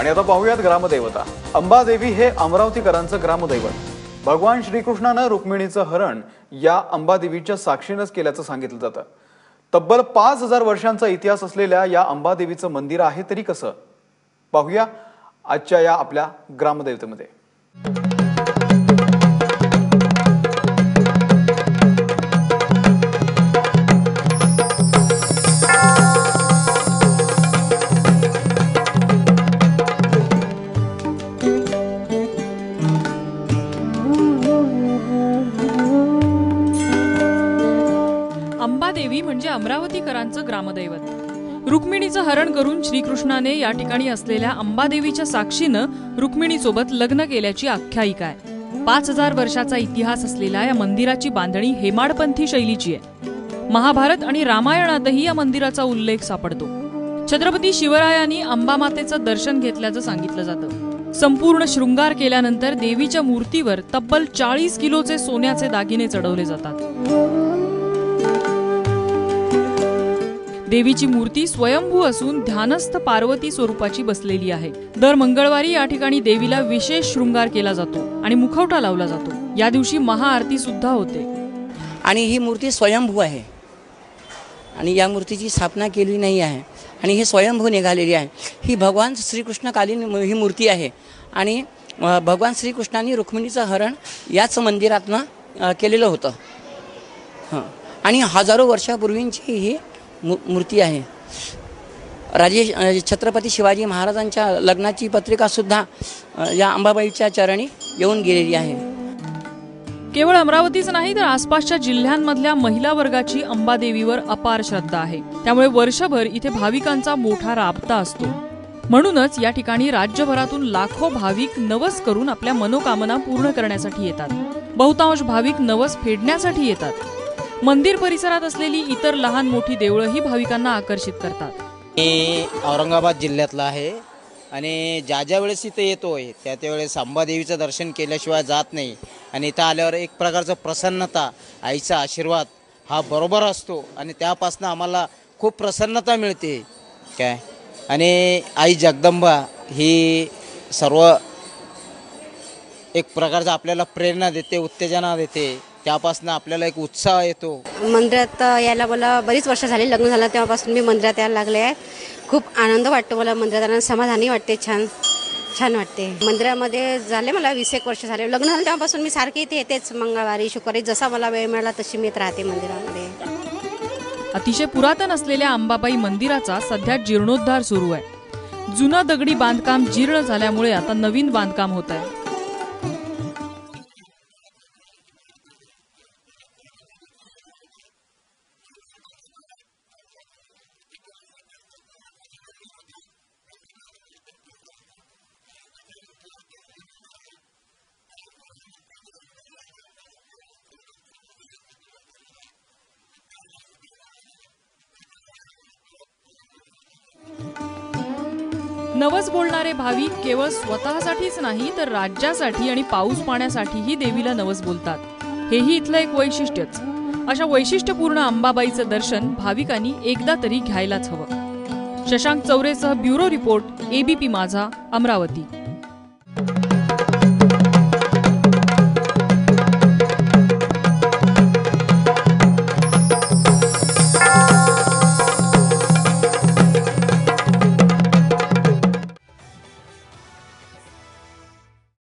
आणि आता पाहूयात ग्रामदैवता। अंबादेवी हे अमरावतीकरांचं ग्रामदैवत। भगवान श्रीकृष्णानं रुक्मिणीचं हरण या अंबादेवीच्या साक्षीनेच केल्याचं सांगितलं जातं। तब्बल 5000 वर्षांचा इतिहास असलेल्या या अंबादेवीचं मंदिर आहे तरी कसं, पाहूया आजच्या या आपल्या ग्रामदैवतेमध्ये। अंबादेवी म्हणजे अमरावतीकरांचं ग्रामदैवत। रुक्मिणीचं हरण करून श्रीकृष्णाने या ठिकाणी असलेल्या अंबादेवीच्या साक्षीनं रुक्मिणीसोबत लग्न केल्याची आख्यायिका आहे। 5000 वर्षाचा इतिहास असलेल्या या मंदिराची बांधणी हेमाडपंथी शैलीची आहे। महाभारत आणि रामायणातही या मंदिराचा उल्लेख सापडतो। छत्रपती शिवरायांनी अंबामातेचं दर्शन घेतल्याचं सांगितलं जातं। संपूर्ण शृंगार केल्यानंतर देवीच्या मूर्तीवर तब्बल 40 किलोचे सोन्याचे दागिने चढवले जातात। देवीची मूर्ती स्वयंभू असून ध्यानस्थ पार्वती स्वरूपाची बसलेली आहे। दर मंगळवारी या ठिकाणी देवीला विशेष शृंगार केला जातो आणि मुखवटा लावला जातो। या दिवशी महाआरती सुद्धा होते। आणि ही मूर्ती स्वयंभू आहे आणि या मूर्तीची स्थापना केली नाही आहे आणि ही स्वयंभू निघालेली आहे। ही भगवान श्रीकृष्णकालीन ही मूर्ती आहे आणि भगवान श्रीकृष्णांनी रुक्मिणीचं हरण याच मंदिरातनं केलेलं होतं। आणि हजारो वर्षापूर्वींची ही मूर्ती आहे। राजे छत्रपती शिवाजी महाराजांच्या लग्नाची पत्रिका सुद्धा या अंबाबाईच्या चरणी येऊन गेलेली आहे। केवळ अमरावतीच नाही तर आसपासच्या जिल्ह्यांमधल्या महिला वर्गाची अंबादेवीवर अपार श्रद्धा आहे। त्यामुळे वर्षभर इथे भाविकांचा मोठा राबता असतो। म्हणूनच या ठिकाणी राज्यभरातून लाखो भाविक नवस करून आपल्या मनोकामना पूर्ण करण्यासाठी येतात। बहुतांश भाविक नवस फेडण्यासाठी येतात। मंदिर परिसरात असलेली इतर लहान मोठी देवळं ही भाविकांना आकर्षित करतात। मी औरंगाबाद जिल्ह्यातला आहे आणि ज्या वेळेस इथे येतोय त्या वेळेस अंबादेवीचं दर्शन केल्याशिवाय जात नाही आणि इथं आल्यावर एक प्रकारचं प्रसन्नता, आईचा आशीर्वाद हा बरोबर असतो आणि त्यापासून आम्हाला खूप प्रसन्नता मिळते काय। आणि आई जगदंबा ही सर्व एक प्रकारचं आपल्याला प्रेरणा देते, उत्तेजना देते, त्यापासून आपल्याला एक उत्साह येतो। मंदिरात यायला मला बरीच वर्ष झाली, लग्न झालं तेव्हापासून मी मंदिरात यायला लागले आहे। खूप आनंद वाटतो मला मंदिरात आणि समाधानी वाटते, छान वाटते। मंदिरामध्ये झाले मला 20 वर्ष झाले, लग्न झालं तेव्हापासून मी सारखी इथे येतेच। मंगळवारी शुक्रवारी जसा मला वेळ मिळाला तशी मी येत राहते मंदिरामध्ये। अतिशय पुरातन असलेल्या अंबाबाई मंदिराचा सध्या जीर्णोद्धार सुरू आहे। जुनं दगडी बांधकाम जीर्ण झाल्यामुळे आता नवीन बांधकाम होत आहे। नवस बोलणारे भाविक केवळ स्वतःसाठीच नाही तर राज्यासाठी आणि पाऊस पाण्यासाठीही देवीला नवस बोलतात। हेही इथलं एक वैशिष्ट्यच। अशा वैशिष्ट्यपूर्ण अंबाबाईचं दर्शन भाविकांनी एकदा तरी घ्यायलाच हवं। शशांक चौरेसह ब्युरो रिपोर्ट, ABP माझा, अमरावती।